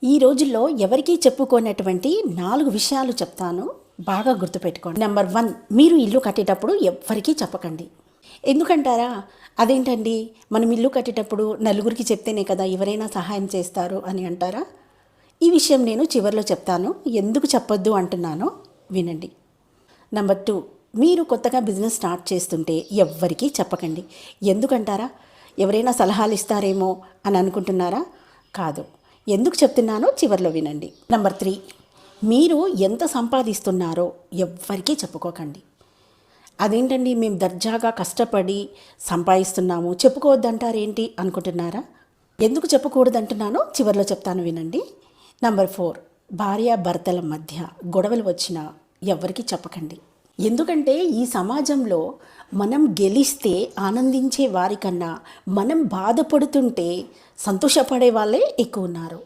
ఈ రోజుల్లో ఎవరికీ చెప్పుకోనటువంటి 4 విషయాలు చెప్తాను, బాగా గుర్తుపెట్టుకోండి. నెంబర్ 1, మీరు ఇల్లు కట్టేటప్పుడు ఎవ్వరికీ చెప్పకండి. ఎందుకంటారా? అదేంటండి, మనం ఇల్లు కట్టేటప్పుడు నలుగురికి చెప్తేనే కదా ఎవరైనా సహాయం చేస్తారు అని అంటారా? ఈ విషయం నేను చివరిలో చెప్తాను. ఎందుకు చెప్పొద్దు అంటున్నానో వినండి. నెంబర్ 2, మీరు కొత్తగా బిజినెస్ స్టార్ట్ చేస్తుంటే ఎవ్వరికీ చెప్పకండి. ఎందుకంటారా? ఎవరైనా సలహాలు ఇస్తారేమో అని అనుకుంటున్నారా? కాదు. ఎందుకు చెప్తున్నానో చివరిలో వినండి. నెంబర్ 3, మీరు ఎంత సంపాదిస్తున్నారో ఎవ్వరికీ చెప్పుకోకండి. అదేంటండి, మేము దర్జాగా కష్టపడి సంపాదిస్తున్నాము, చెప్పుకోవద్దంటారేంటి అనుకుంటున్నారా? ఎందుకు చెప్పకూడదంటున్నానో చివరిలో చెప్తాను వినండి. నెంబర్ 4, భార్యాభర్తల మధ్య గొడవలు వచ్చినా ఎవ్వరికీ చెప్పకండి. ఎందుకంటే ఈ సమాజంలో మనం గెలిస్తే ఆనందించే వారికన్నా మనం బాధపడుతుంటే సంతోషపడే వాళ్ళే ఎక్కువ ఉన్నారు.